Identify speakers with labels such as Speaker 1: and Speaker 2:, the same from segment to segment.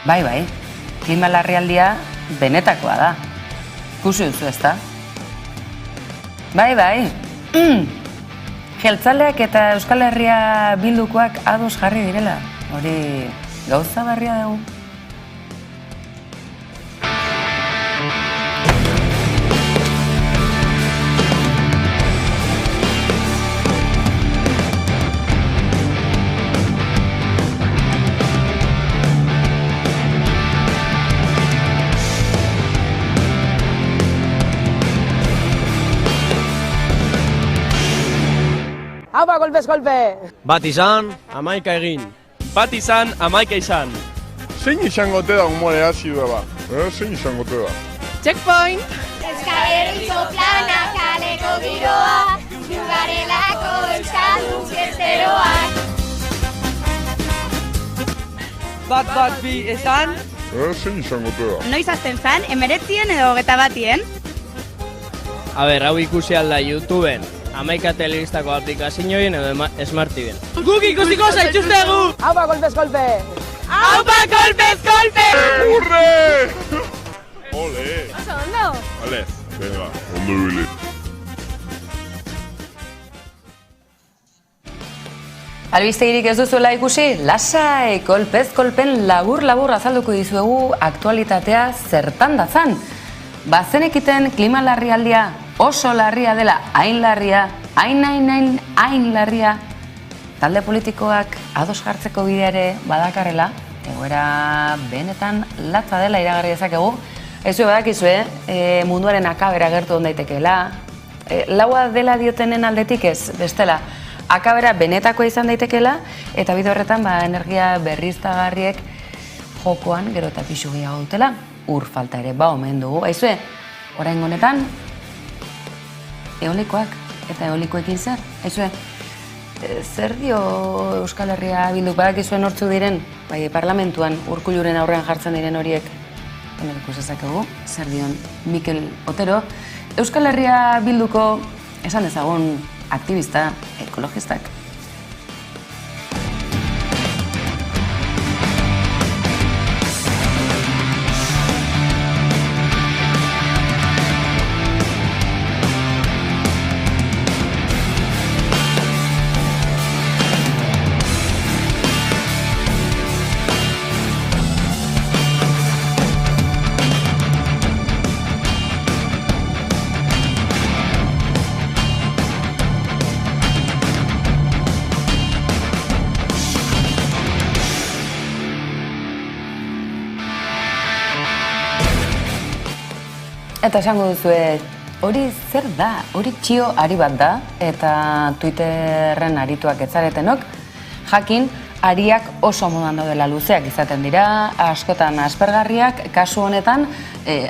Speaker 1: Bai, klima larrialdia benetakoa da. Ikusi duzu ezta? Bai. Jeltzaleak eta Euskal Herria Bildukoak ados jarri direla. Hori gauza berria dugu.
Speaker 2: Haupa, golpez, golpe!
Speaker 3: Bat izan, 11 egin.
Speaker 4: Bat izan, 11 izan.
Speaker 5: Zein izango te da humore azidua ba? Zein izango te da?
Speaker 2: Checkpoint!
Speaker 6: Euskal Herriko plana kaleko giroa, jugarelako euskaldun gesteroak.
Speaker 2: Bat, bi, esan?
Speaker 5: Zein izango te da?
Speaker 7: Noiz azten zan, 19 edo 21?
Speaker 3: A ber, hau ikusi alda YouTubeen. 11 telebistako aplikazioen edo Smart TVen.
Speaker 2: Guk ikusiko zaituztegu! Haupa, golpez, golpe!
Speaker 7: Haupa, golpez, golpe!
Speaker 5: Urre! Ole!
Speaker 7: Oso, ondo?
Speaker 5: Vale, venga, ondo bili.
Speaker 1: Albistegirik ez duzuela ikusi? Lasai, kolpez kolpen labur azalduko dizuegu aktualitatea zertan datzan. Bazenekiten klima larrialdia oso larria dela, hain larria, hain larria. Talde politikoak ados jartzeko bidea ere badakarrela, egoera benetan latza dela iragarri dezakegu. Ez badakizue, munduaren akabera gertu ondaitekeela. Laua dela diotenen aldetik ez, bestela. Akabera benetakoa izan daitekeela, eta bide horretan energia berriztagarriek jokoan gero eta pixu gehiago dutela. Ur falta ere omen dugu. Aizue, orain honetan, eolikoak eta eolikoekin zer? Aizue, zer dio Euskal Herria Bilduk badakizuen nortzu diren, bai parlamentuan Urkulluren aurrean jartzen diren horiek, hemen ikusezakegu, zer dion Mikel Otero, Euskal Herria Bilduko, esan dezagun, aktivista, ekologistak. Eta esango duzue, hori zer da? Hori txio ari bat da, eta Twitterren arituak etzaretenok, jakin, ariak oso modan daudela luzeak izaten dira, askotan aspergarriak, kasu honetan,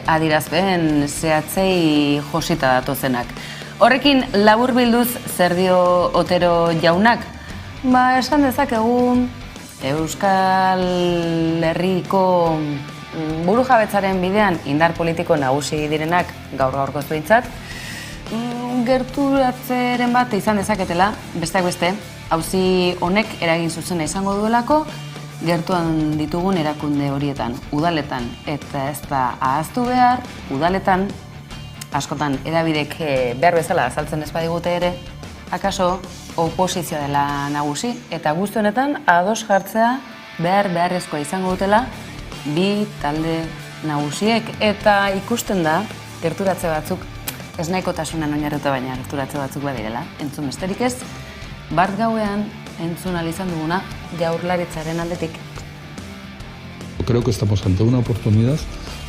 Speaker 1: adirazpen zehatzei josita datozenak. Horrekin labur bilduz zer dio Otero jaunak? Esan dezakegu Euskal Herriko burujabetzaren bidean indar politiko nagusi direnak gaur-gaurkoz behintzat, gerturatzeren bat izan dezaketela, besteak beste, auzi honek eragin zuzena izango duelako, gertuan ditugun erakunde horietan, udaletan, eta ez da ahaztu behar, udaletan, askotan edabidek behar bezala azaltzen ez badigute ere, akaso oposizioa dela nagusi, eta guzti honetan ados jartzea beharrezkoa izango dutela, bi talde nagusiek, eta ikusten da, gerturatze batzuk, ez nahikotasunan oinarrituta baina gerturatze batzuk badirela, entzun besterik ez, bart gauean entzun ahal izan duguna Jaurlaritzaren aldetik.
Speaker 8: Creo que estamos ante una oportunidad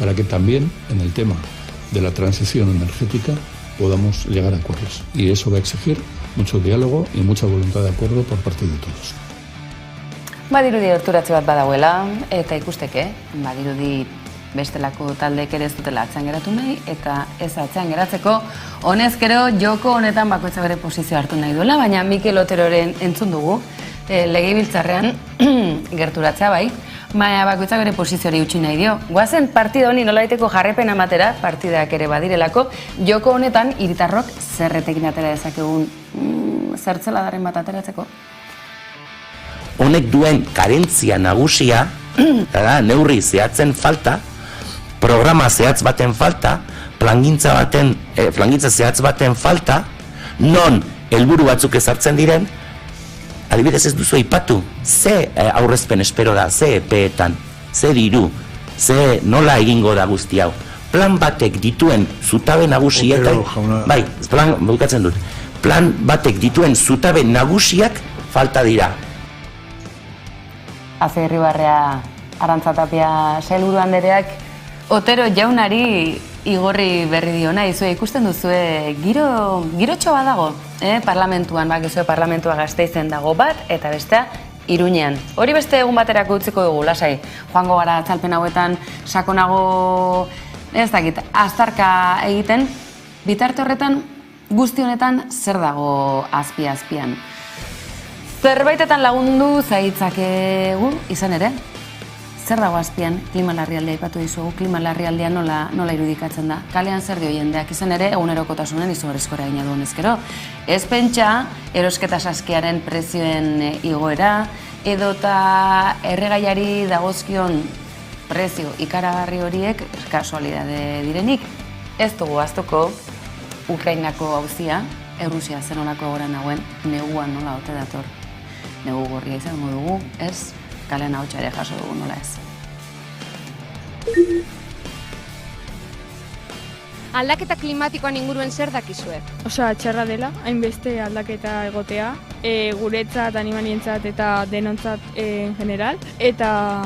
Speaker 8: para que también en el tema de la transición energética podamos llegar a acuerdos. Y eso va a exigir mucho diálogo y mucha voluntad de acuerdo por parte de todos.
Speaker 1: Badirudi gerturatze bat badagoela, eta ikusteke, badirudi bestelako taldeek ere ez dutela atzean geratu nahi, eta ez atzean geratzeko, honezkero joko honetan bakoitza bere posizio hartu nahi duela, baina Mikel Oteroren entzun dugu, legebiltzarrean gerturatzea bai, baina bakoitza bere posizioari utzi nahi dio. Goazen partida honi nolabaiteko jarraipen ematera, partidak ere badirelako, joko honetan hiritarrok zerretekin atera dezakegun zertzela darren bat ateratzeko.
Speaker 9: Honek duen karentzia nagusia Da, neurri zehatzen falta, programa zehatz baten falta, plangintza zehatz baten falta, non helburu batzuk ezartzen diren, adibidez ez duzu aipatu, ze aurrezpen espero da, ze epeetan, ze diru, ze nola egingo da guzti hau. Plan batek dituen zutabe nagusiak, bai, bukatzen dut, plan batek dituen zutabe nagusiak falta dira.
Speaker 1: Aze Irribarrea Arantzatapia sailburu andereak Otero jaunari igorri berri diona, izue ikusten duzue girotxo bat dago, parlamentuan, bakizue parlamentua Gasteizen dago bat, eta bestea Iruñean. Hori beste egun baterako utziko dugu, lasai. Joango gara txalpen hauetan sakonago, ez dakit, aztarka egiten, bitarte horretan guzti honetan zer dago azpian. Zerbaitetan lagundu zaitzakegu, izan ere, zer dago azpian klima larrialdea aipatu dizugu, klima larrialdea nola irudikatzen da. Kalean zer dio jendeak, izan ere, egunerokotasunen izugarrizko eragina duen ezkero. Ez pentsa, erosketa saskiaren prezioen igoera, edota erregaiari dagozkion prezio ikaragarri horiek kasualidade direnik. Ez dugu aztuko Ukrainako auzia, Errusia zen olako gora nagoen, neguan nola ote dator. Negu gorria izango dugu, ez? Kalean ahotsa ere jaso dugu, nola ez.
Speaker 6: Aldaketa klimatikoan inguruen zer dakizue?
Speaker 10: Osa, txarra dela, hainbeste aldaketa egotea, guretzat, animalientzat eta denontzat en general, eta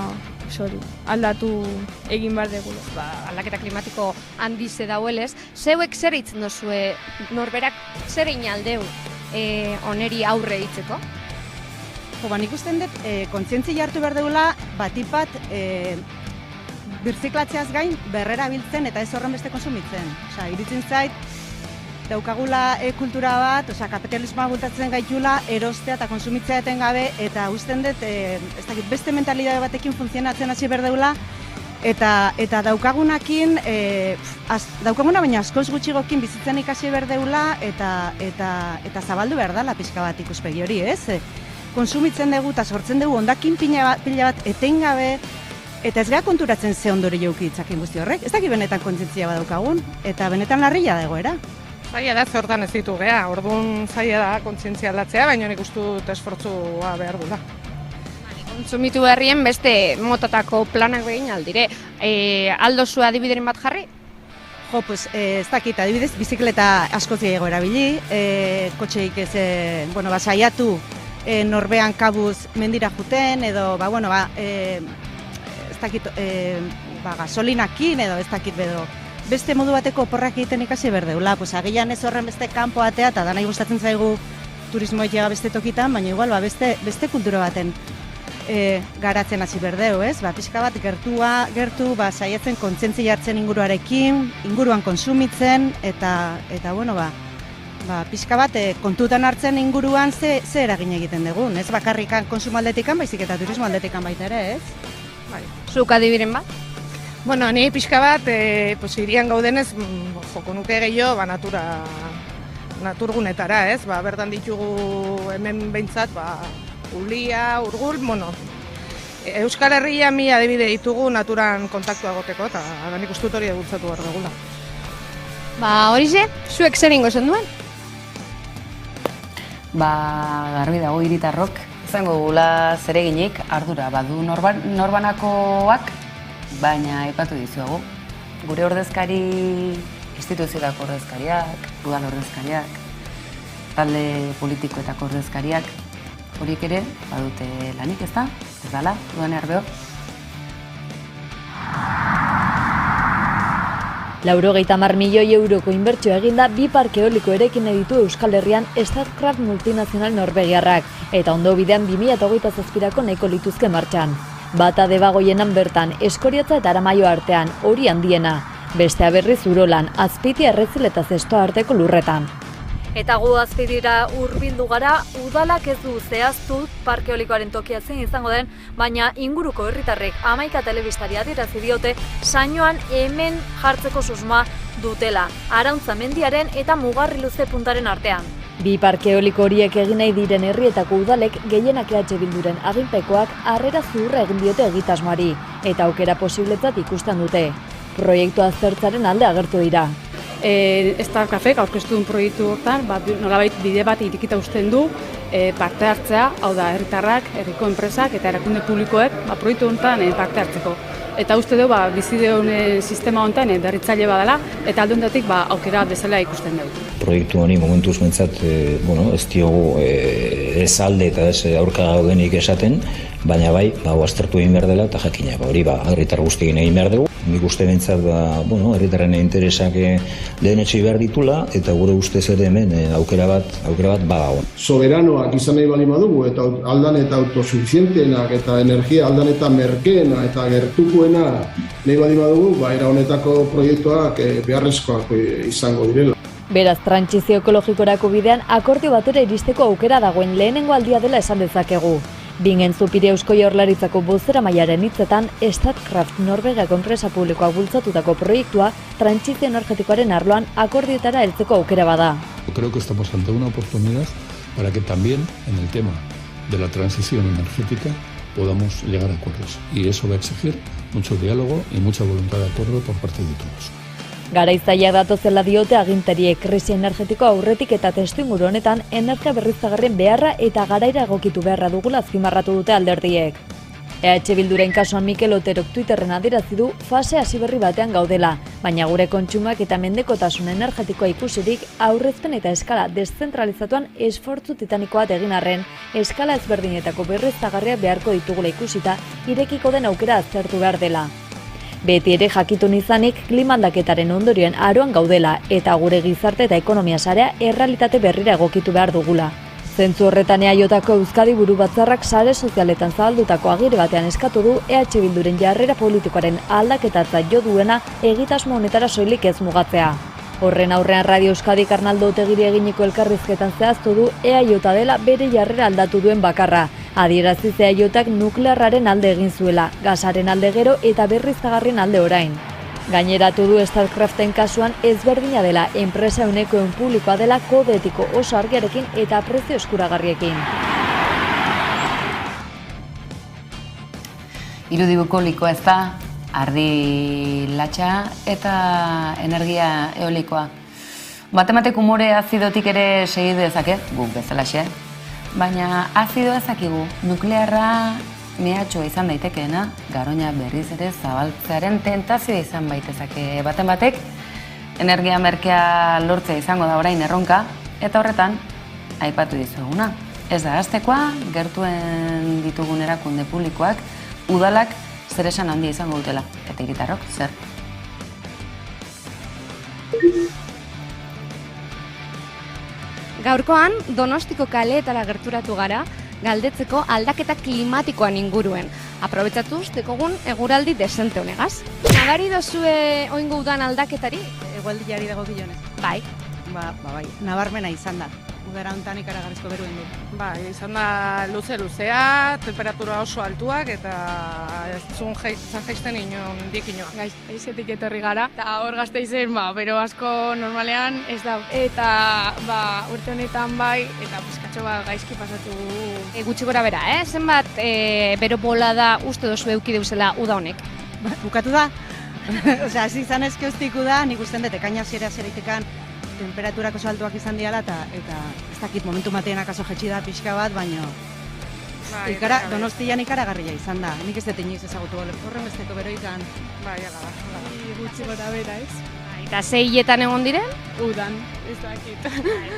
Speaker 10: aldatu egin behar dugu.
Speaker 6: Aldaketa klimatiko handize dauelez, zeuek zer itzen duzue, norberak zer egin aldeu oneri aurre itzeko?
Speaker 7: Nik usten dut, kontzientzia hartu behar dugula, batipat birziklatzeaz gain berrera biltzen eta ez horren beste konsumitzen. Iritzen zait, daukagula kultura bat, kapitalismoa bultatzen gaitula, erostea eta konsumitzea eten gabe, eta usten dut, beste mentalidade batekin funtzionatzen hasi behar dugula, eta daukagunakin, daukaguna baina askoz gutxigokin bizitzen ikasi behar dugula, eta zabaldu behar dela pixka bat ikuspegi hori, ez? Konsumitzen dugu eta sortzen dugu ondakin pila bat etengabe, eta ez gara konturatzen ze ondori jauki ditzakin guzti horrek. Ez daki benetan kontzientzia badaukagun, eta benetan larria da egoera.
Speaker 2: Zaila da zertan ez ditu geha, orduan zaila da kontzientzia aldatzea, baina nik uste dut esfortzua behar dula.
Speaker 6: Kontsumitu berrien beste motatako planak begin aldire. Aldo zu adibideren bat jarri?
Speaker 7: Ez dakit, adibidez, bizikleta askoz gehiago erabili, kotxeik ez, saiatu norbean kabuz mendira juten, edo, ez dakit, gasolinakin, edo ez dakit bedo. Beste modu bateko oporrak egiten ikasi berdeula, agian ez horren beste kanpo atea, eta danai gustatzen zaigu turismo egiaga beste tokitan, baina igual beste kultura baten garatzen hasi berdeu, ez? Pixka bat gertu, saiatzen kontzientzia hartzen inguruarekin, inguruan konsumitzen, eta pixka bat kontutan hartzen inguruan ze eragin egiten dugun, ez? Bakarrikan konsumo aldetikan, baizik eta turismo aldetikan baita ere, ez?
Speaker 6: Zuk adibiren bat?
Speaker 2: Ni pixka bat, irian gaudenez, joko nuke gehiago, naturgunetara, ez? Bertan ditugu hemen behintzat, Ulia, Urgul, Euskal Herria mi adibide ditugu naturan kontaktua egoteko, eta nik uste dut hori egultzatu behar dugula.
Speaker 6: Horixe, zuek zer ingo zen duen?
Speaker 1: Garbi dago hiritarrok, izango dugula zereginik ardura badu norbanakoak, baina aipatu dizuegu. Gure ordezkari, instituzioetako ordezkariak, udal ordezkariak, talde politikoetako ordezkariak, horiek ere, badute lanik, ez da? Ez dala, duan erbeo.
Speaker 11: 90 milioi euroko inbertsio eginda 2 parke eoliko erekin ditu Euskal Herrian Statkraft multinazional norvegiarrak, eta ondo bidean 2027ko nahiko lituzke martxan. Bata Debagoienan bertan, Eskoriatza eta Aramaio artean, hori handiena, bestea berriz Urolan, Azpeitia Errezil eta Zestoa arteko lurretan.
Speaker 12: Eta gu Azpeitira hurbildu gara, udalak ez du zehaztu parke eolikoaren tokia zein izango den, baina inguruko herritarrek 11 telebistari adierazi diote saioan hemen jartzeko susmoa dutela, Arauntza mendiaren eta Mugarri luze puntaren artean.
Speaker 11: Bi parke eoliko horiek egin nahi diren herrietako udalek gehienak EH Bilduren aginpekoak harrera zuhurra egin diote egitasmoari, eta aukera posibletzat ikusten dute. Proiektua aztertzaren alde agertu dira.
Speaker 13: Starcafek aurkeztu duen proiektu hortan, nolabait bide bat irekita uzten du parte hartzea, hau da, herritarrak, herriko enpresak eta erakunde publikoek proiektu honetan parte hartzeko. Eta uste dugu bizideon sistema honetan berritzaile badala, eta alde honetatik aukera bezala ikusten dugu.
Speaker 14: Proiektu honi momentuz mentzat, ez diogu ez alde eta ez aurka gaudenik esaten, baina bai, aztertu egin behar dela eta jakina, hori herritar guztiekin egin behar dugu. Nik uste bentsat, herritarren interesak lehenetsi behar ditula, eta gure ustez ere hemen aukera bat badago.
Speaker 15: Soberanoak izan nahi bali badugu, eta aldan eta autosuficienteenak, eta energia aldan eta merkeena, eta gertukoena nahi bali badugu, era honetako proiektuak beharrezkoak izango direla.
Speaker 11: Beraz, trantsizio ekologikorako bidean akordio batera iristeko aukera dagoen lehenengo aldia dela esan dezakegu. Bingen Zupiri Eusko Jaurlaritzako bozeramailearen hitzetan, Statkraft Norvegiako enpresa publikoak bultzatutako proiektua trantsizio energetikoaren arloan akordioetara heltzeko aukera bada.
Speaker 8: Creo que estamos ante una oportunidad para que también en el tema de la transición energética podamos llegar a acuerdos. Y eso va a exigir mucho diálogo y mucha voluntad de acuerdo por parte de todos.
Speaker 11: Garaizaiak datozela diote agintariek krisi energetiko aurretik eta testuinguru honetan energia berriztagarrien beharra eta garaira egokitu beharra dugula azpimarratu dute alderdiek. EH Bilduren kasuan Mikel Oterok Twitterren adierazi du fase hasi berri batean gaudela, baina gure kontsumoak eta mendekotasun energetikoa ikusirik aurrezpen eta eskala deszentralizatuan esfortzu titaniko bat egin arren, eskala ezberdinetako berriztagarriak beharko ditugula ikusita irekiko den aukera aztertu behar dela. Beti ere jakitun izanik klima aldaketaren ondorioen aroan gaudela eta gure gizarte eta ekonomia sarea errealitate berrira egokitu behar dugula. Zentzu horretan EAJko Euskadi buru batzarrak sare sozialetan zabaldutako agire batean eskatu du EH Bilduren jarrera politikoaren aldaketatza jo duena egitasmo honetara soilik ez mugatzea. Horren aurrean Radio Euskadik Arnaldo Otegiri eginiko elkarrizketan zehaztu du EAJ dela bere jarrera aldatu duen bakarra. Adierazi EAJak nuklearraren alde egin zuela, gasaren alde gero eta berriztagarrien alde orain. Gaineratu du Starcraften kasuan ezberdina dela, enpresa ehuneko publikoa dela kode etiko oso argiarekin eta prezio eskuragarriekin.
Speaker 1: Irudi bukolikoa ez da, ardi latxa eta energia eolikoa. Batematek umore azidotik ere segi dezake, guk bezalaxe. Baina azido ezakigu, nuklearra mehatxoa izan daitekeena, Garoña berriz ere zabaltzearen tentazioa izan baitezake baten batek, energia merkea lortzea izango da orain erronka, eta horretan, aipatu dizueguna. Ez da hastekoa, gertuen ditugun erakunde publikoak, udalak zer esan handia izango dutela, eta hiritarrok zer.
Speaker 6: Gaurkoan, Donostiko kaleetara gerturatu gara, galdetzeko aldaketa klimatikoan inguruen. Aprobetxatuz, dekogun eguraldi desente honegaz. Nagari dozue oingo udan aldaketari?
Speaker 7: Egualdiari dago gilonez.
Speaker 6: Bai.
Speaker 7: Bai, nabarmena izan da. Udara honetan ikaragarrizko beruen du.
Speaker 2: Bai, izan da luze-luzea, temperatura oso altuak eta ez zuen jaisten inon dikinoa.
Speaker 10: Gaizetik etorri gara, eta hor Gasteizen, bero asko normalean ez da. Eta urte honetan bai, eta pizkatxo gaizki pasatu.
Speaker 6: Gutxi gora bera, zenbat bero bolada uste dozu euki deuzela uda honek?
Speaker 7: Bukatu da? Osea, hasi izan ezkioztiku da, nik usten dut ekaina zeritekan temperaturak oso altuak izan diala eta ez dakit momentu batean akaso jetxi da pixka bat, baina Donostian ikaragarria izan da. Nik ez dut inoiz ezagutu horren besteko beroikan.
Speaker 2: Bai, ala.
Speaker 10: Gutxi gora bera, ez?
Speaker 6: Eta zeietan egon diren?
Speaker 10: Udan, ez dakit.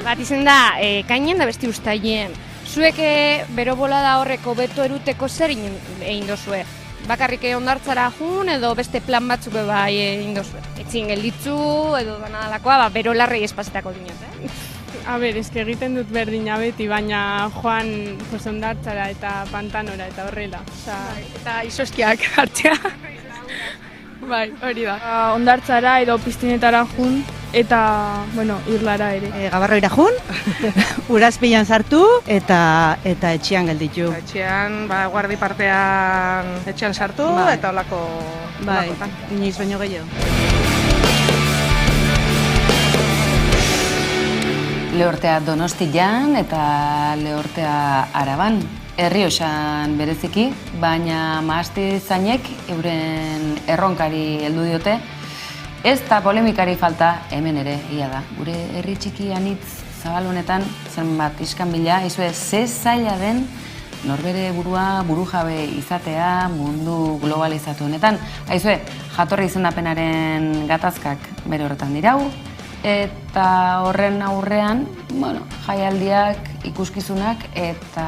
Speaker 6: Bat izan da, kainen da besti ustaien. Zuek bero bolada horreko beto eruteko zer egin dozue? Bakarrik ondartzara jun edo beste plan batzuk bai egin dozue? Etxin gelditzu edo danalakoa, bero larrei espazitako dinot,
Speaker 10: A ber, eske egiten dut berdina beti, baina joan ondartzara eta pantanora eta horrela.
Speaker 6: Eta izoskiak hartzea.
Speaker 10: Bai, hori da. Ondartzara edo piztinetara jun eta, irlara ere.
Speaker 7: Gabarroira jun, urazpilan sartu eta etxean gelditu.
Speaker 2: Etxean, guardi partean etxean sartu eta holako.
Speaker 7: Bai, inoiz baino gehiago.
Speaker 1: Lehortea Donostian eta Lehortea Araban. Errioxan bereziki, baina mahastizainek euren erronkari heldu diote. Ez da polemikari falta hemen ere, ia da. Gure herri txiki anitz zabal honetan, zenbat iskanbila, izue ze zaila den norbere burua burujabe izatea mundu globalizatu honetan. Aizue, jatorri izendapenaren gatazkak bere horretan dirau, eta horren aurrean, jaialdiak, ikuskizunak eta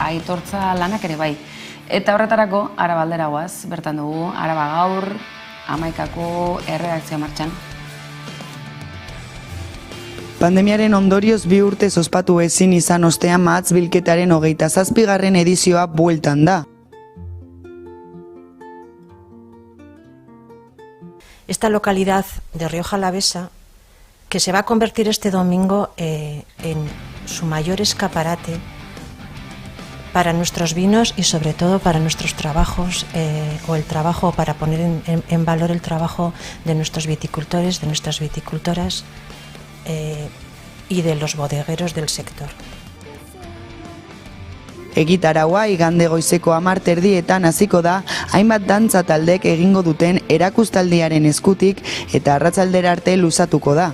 Speaker 1: aitortza lanak ere bai. Eta horretarako, Araba aldera goaz, bertan dugu, Araba Gaur, 11ko erredakzioa martxan.
Speaker 16: Pandemiaren ondorioz 2 urte ospatu ezin izan ostean mahatz bilketaren 27. edizioa bueltan da.
Speaker 17: Esta localidad de Rioja Alavesa, que se va a convertir este domingo en su mayor escaparate para nuestros vinos y sobre todo para nuestros trabajos o el trabajo, para poner en valor el trabajo de nuestros viticultores, de nuestras viticultoras y de los bodegueros del sector.
Speaker 16: Egitaraua igande goizeko 10:00 hasiko da, hainbat dantza taldek egingo duten erakustaldiaren eskutik eta arratsaldera arte luzatuko da.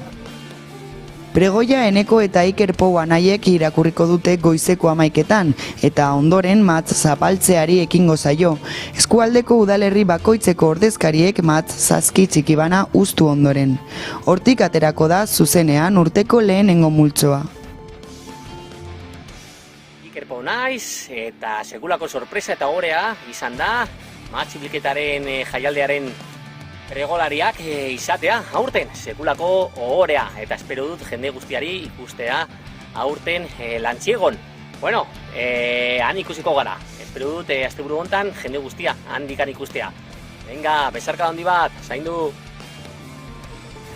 Speaker 16: Pregoia Eneko eta Iker Pou anaiek irakurriko dute goizeko 11:00 eta ondoren matz zapaltzeari ekingo zaio. Eskualdeko udalerri bakoitzeko ordezkariek matz zazki txikibana uztu ondoren. Hortik aterako da zuzenean urteko lehenengo multzoa.
Speaker 18: Iker Pou naiz eta sekulako sorpresa eta orea izan da matz bilketaren jaialdearen regolariak izatea aurten sekulako ohorea eta espero dut jende guztiari ikustea aurten Lantziegon. Bueno, han ikusiko gara. Espero dut asteburu hontan jende guztia handikan ikustea. Venga, besarka handi bat, zaindu.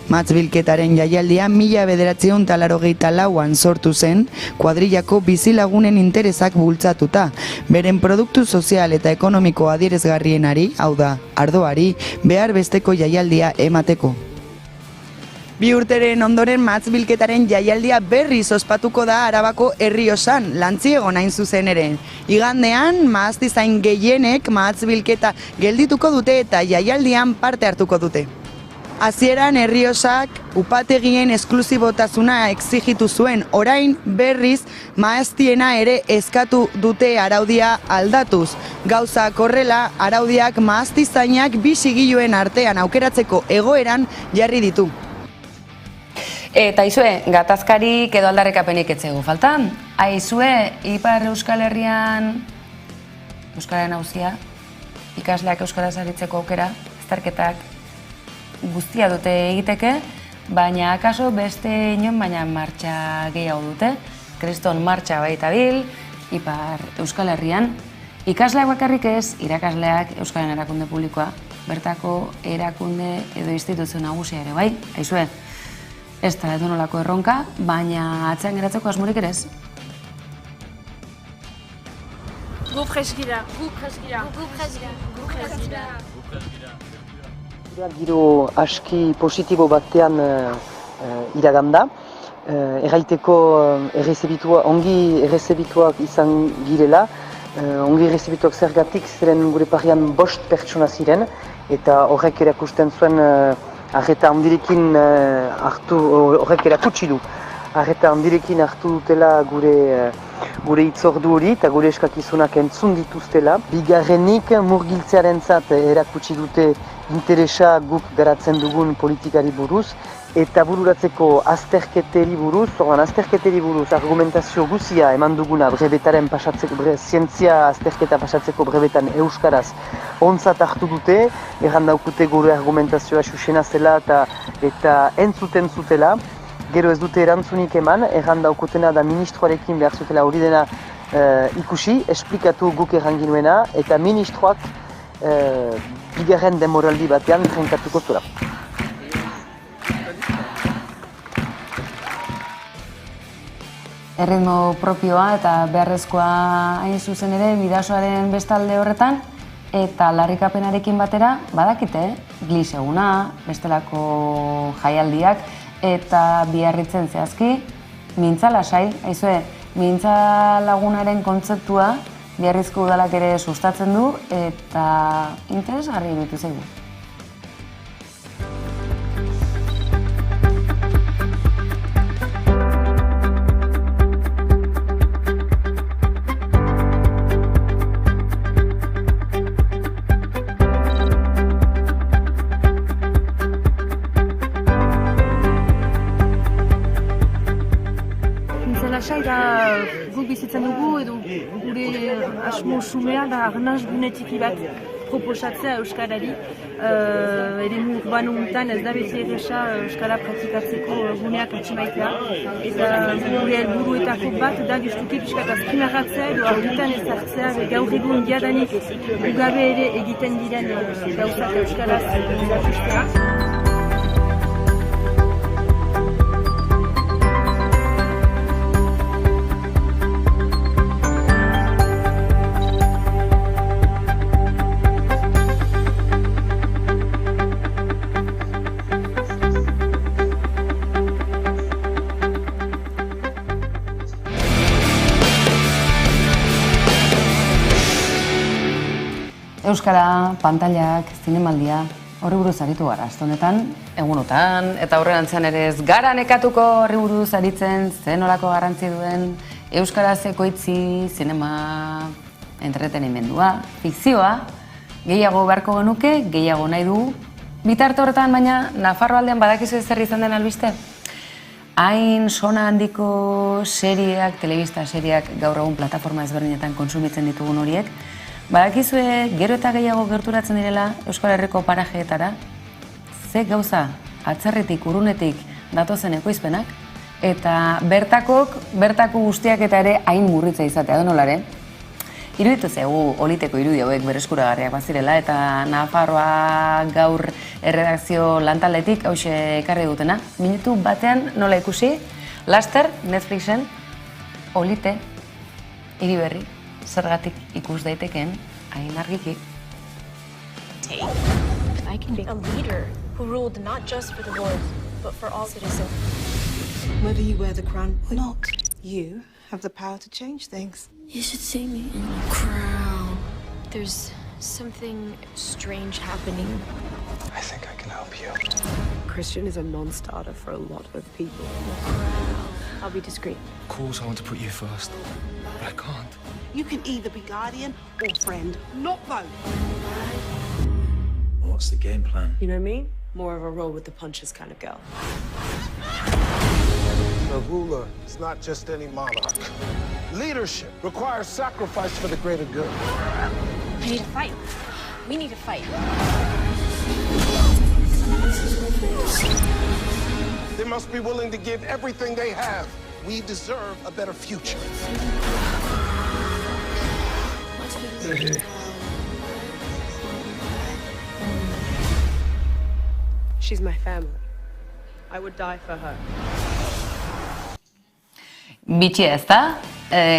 Speaker 16: Matz bilketaren jaialdia 1984an sortu zen, kuadrillako bizilagunen interesak bultzatuta, beren produktu sozial eta ekonomiko adierazgarrienari, hau da, ardoari, behar besteko jaialdia emateko. 2 urteren ondoren matz bilketaren jaialdia berriz ospatuko da Arabako Errioxan, Lantziegon hain zuzen ere. Igandean, mahaztizain gehienek matz bilketa geldituko dute eta jaialdian parte hartuko dute. Hasieran Errioxak upategien esklusibotasuna exigitu zuen, orain berriz maaztiena ere eskatu dute araudia aldatuz. Gauzak horrela, araudiak maaztizainak bi sigiluen artean aukeratzeko egoeran jarri ditu.
Speaker 1: Eta aizue, gatazkarik edo aldarrekapenik etzegu falta. Aizue, Ipar Euskal Herrian Euskararen auzia, ikasleak euskaraz aritzeko aukera, azterketak, guztia dute egiteke, baina akaso beste inon baina martxa gehiago dute. Kriston martxa baita bil, Ipar Euskal Herrian. Ikasleak bakarrik ez, irakasleak Euskaren erakunde publikoa, bertako erakunde edo instituzio nagusia ere bai, aizue, ez da edonolako erronka, baina atzean geratzeko asmorik ere ez.
Speaker 10: Gu presgira.
Speaker 19: Giro aski positibo batean iraganda. Erraiteko ongi errezebituak izan girela. Ongi errezebituak zergatik ziren gure parian 5 pertsona ziren. Eta horrek erakusten zuen arreta handirekin horrek erakutsi du. Arreta handirekin hartu dutela gure hitzordu hori eta gure eskakizunak entzun dituztela. Bigarrenik murgiltzearentzat erakutsi dute interesa guk garatzen dugun politikari buruz eta bururatzeko azterketeri buruz, argumentazio guzia eman duguna brebetaren pasatzeko, zientzia azterketa pasatzeko brebetan euskaraz ontzat hartu dute, errandaukute gure argumentazioa susena zela eta entzuten zutela. Gero ez dute erantzunik eman, errandaukutena da ministroarekin behar zutela hori dena ikusi, esplikatu guk erranginuena eta ministroak bigarren demoraldi batean trenkatuko zura.
Speaker 1: Erritmo propioa eta beharrezkoa hain zuzen ere bidasoaren bestalde horretan eta larrikapenarekin batera badakite, gliseguna, bestelako jaialdiak eta Biarritzen zehazki, Mintza lasai, aizue, mintza lagunaren kontzeptua Biarrizko udalak ere sustatzen du eta interesgarri iruditu zaigu.
Speaker 20: Guk bizitzen dugu edo gure asmo xumea da arnaz gune txiki bat proposatzea Euskarari. Eremu urbano untan ez da beti erresa Euskara praktikatzeko guneak atximaitea. Eta gure helburuetako bat da justuki pixkat azpimarratzea edo argitan ezartzea gaur egun jadanik ugabe ere egiten diren gauzak Euskaraz erakustea.
Speaker 1: Euskara, pantailak, zinemaldia, horri buruz aritu gara, aste honetan, egunotan, eta aurrerantzean ere ez gara nekatuko horri buruz aritzen, zen nolako garrantzi duen Euskaraz ekoitzi, zinema, entretenimendua, fikzioa, gehiago beharko genuke, gehiago nahi du, bitarte horretan, baina Nafarroaldean badakizu zer izan den albiste? Hain sona handiko serieak, telebista serieak, gaur egun plataforma ezberdinetan konsumitzen ditugun horiek, badakizue gero eta gehiago gerturatzen direla Euskal Herriko parajeetara, ze gauza atzerritik, urunetik datozen ekoizpenak, eta bertako guztiak eta ere hain murritza izatea donolare. Iruditu zegu oliteko irudi hauek bereskuragarriak bazirela, eta Nafarroa gaur erredakzio lantaldetik hauxe ekarri dutena. Minutu batean nola ikusi, laster Netflixen olite hiri berri zergatik ikus daitekeen hain argiki.
Speaker 21: I can be a leader who ruled not just for the Lord, but for all citizens.
Speaker 22: Whether you wear the crown or not, you have the power to change things.
Speaker 21: You should see me in a crown. There's something strange happening.
Speaker 22: I think I can help you. Christian is a non-starter for a lot of people.
Speaker 21: I'll be discreet.
Speaker 22: Of course I want to put you first, but I can't. You can either be guardian or friend, not both.
Speaker 23: What's the game plan?
Speaker 22: You know me? More of a roll with the punches kind of girl.
Speaker 24: A ruler is not just any monarch. Leadership requires sacrifice for the greater good.
Speaker 21: I need to fight. We need to fight.
Speaker 24: They must be willing to give everything they have. We deserve a better future.
Speaker 22: She's my family. I would die for her.
Speaker 1: Bitxia ez da,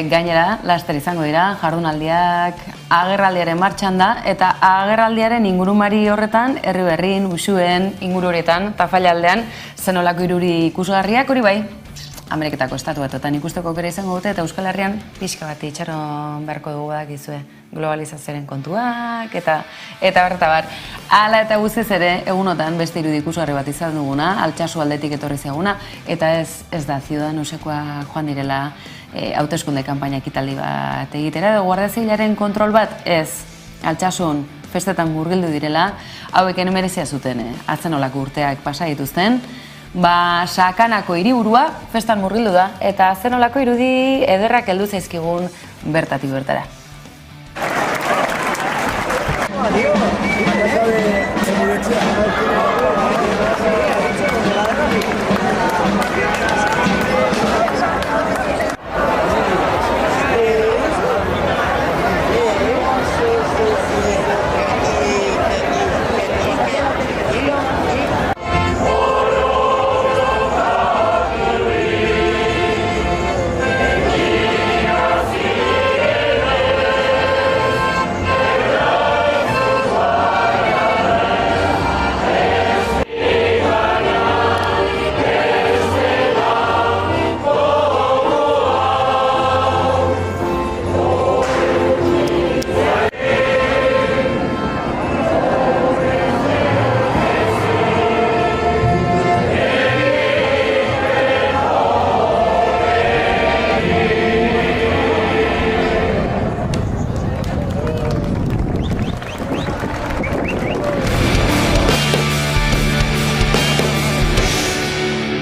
Speaker 1: gainera, laster izango dira, jardunaldiak agerraldiaren martxan da, eta agerraldiaren ingurumari horretan, herri berrin, usuen, inguru horietan, Tafallaldean, zenolako iruri ikusgarriak, hori bai, Ameriketako estatuetan ikusteko aukera izango dute, eta Euskal Herrian pixka bat itxaron beharko dugu dakizue globalizazioaren kontuak, eta bar. Hala eta guztiz ere, egunotan beste irudi ikusgarri bat izan duguna, Altsasu aldetik etorri zeguna, eta ez da Ciudadanosekoa joan direla hauteskunde kanpaina ekitaldi bat egitera, edo Guardia Zibilaren kontrol bat ez, Altsasun festetan murgildu direla, hauek merezia zuten, atzenolako urteak pasa dituzten, Sakanako hiriburua festan murgildu da, eta zenolako irudi ederrak heldu zaizkigun bertatik bertara.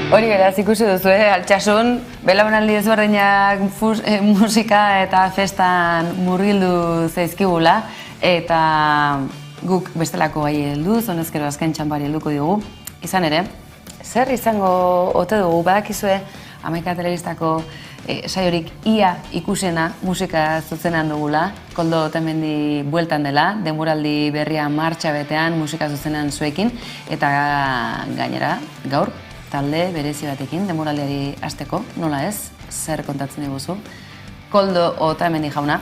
Speaker 1: Hori beraz ikusi duzu, Altsasun, belaunaldi ezberdinak musika eta festan murgildu zaizkigula, eta guk bestelako gai helduz, honezkero azken txanpari helduko diogu. Izan ere, zer izango ote dugu, badakizue, Hamaika Telebistako saiorik ia ikusena musika zuzenean dugula, Koldo Otamendi bueltan dela, denboraldi berria martxa betean musika zuzenean zuekin, eta gainera, gaur, talde berezi batekin, denboraldiari hasteko, nola ez, zer kontatzen diguzu. Koldo Otamendi jauna.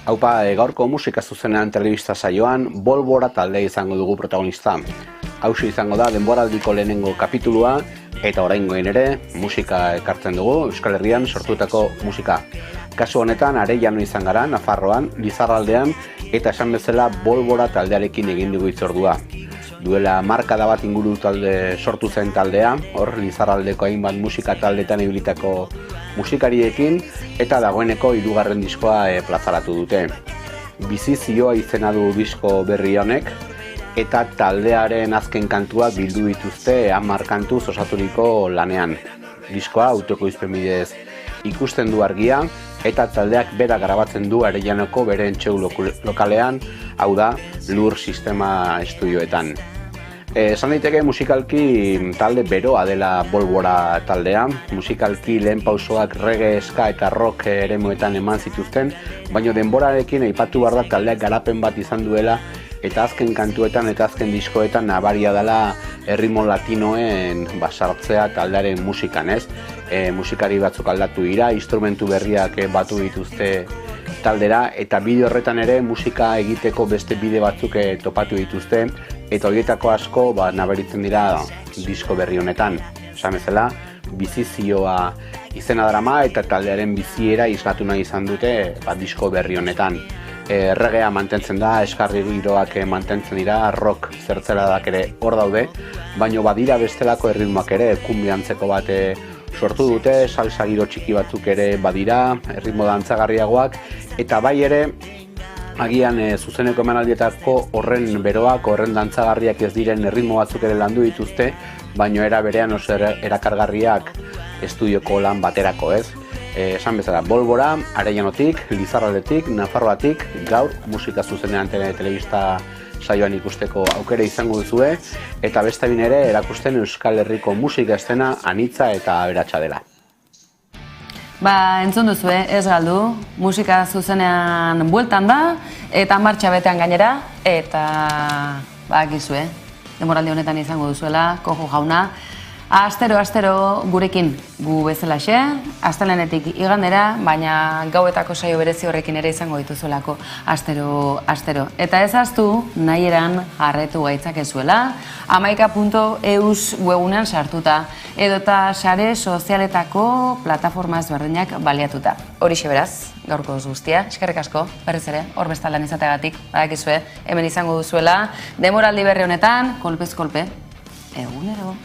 Speaker 3: Haupa, gaurko musika zuzenean telebista saioan, Bolbora talde izango dugu protagonista. Hauxe izango da denboraldiko lehenengo kapitulua, eta oraingoen ere musika ekartzen dugu, Euskal Herrian sortutako musika. Kasu honetan, Arellano izan gara, Nafarroan, Lizarraldean, eta esan bezala Bolbora taldearekin egin dugu hitzordua. Duela markada bat inguru talde sortu zen taldea, hor Lizarraldeko hainbat musika taldetan ibilitako musikariekin, eta dagoeneko 3. diskoa plazaratu dute. Bizizioa izena du disko berri honek, eta taldearen azken kantuak bildu dituzte 10 kantuz osaturiko lanean. Diskoa autoekoizpen bidez ikusten du argia, eta taldeak bera grabatzen du Arellanoko bere entxeu lokalean, hau da, Lur Sistema Estudioetan. Esan daiteke musikalki talde beroa dela Bolbora taldea, musikalki lehen pausoak reggae, ska eta rock eremuetan eman zituzten, baina denborarekin aipatu behar da taldeak garapen bat izan duela, eta azken kantuetan eta azken diskoetan nabaria dela erritmo latinoen sartzea taldearen musikan, ez? Musikari batzuk aldatu dira, instrumentu berriak batu dituzte taldera, eta bide horretan ere musika egiteko beste bide batzuk topatu dituzte, eta horietako asko nabaritzen dira disko berri honetan. Esan bezala, bizizioa izena darama eta taldearen biziera islatu nahi izan dute disko berri honetan. Reggaea mantentzen da, eskarri giroak mantentzen dira, rock zertzeladak ere hor daude, baina badira bestelako erritmoak ere, kumbiantzeko bat sortu dute, salsa giro txiki batzuk ere badira, erritmo dantzagarriagoak, eta bai ere, agian zuzeneko emanaldietako horren beroak, horren dantzagarriak ez diren erritmo batzuk ere landu dituzte, baina era berean oso erakargarriak estudioko lan baterako, ez? Esan bezala, Bolbora, Arellanotik, Lizarraldetik, Nafarroatik, gaur musika zuzenean telebista saioan ikusteko aukera izango duzue, eta beste bin ere erakusten Euskal Herriko musika estena anitza eta aberatsa dela.
Speaker 1: Entzun duzue, ez galdu, musika zuzenean bueltan da, eta martxa betean gainera, eta bakizue, denboraldi honetan izango duzuela, Kojo jauna, astero gurekin gu bezalaxe, astelenetik igandera, baina gauetako saio berezi horrekin ere izango dituzuelako astero. Eta ez ahaztu, nahi eran jarretu gaitzakezuela, hamaika.eus webunean sartuta, edota sare sozialetako plataforma ezberdinak baliatuta. Horixe beraz, gaurko guztia, eskerrik asko, berriz ere, hor bestalan izateagatik, badakizue, hemen izango duzuela, denboraldi berri honetan, kolpez kolpe, egunero.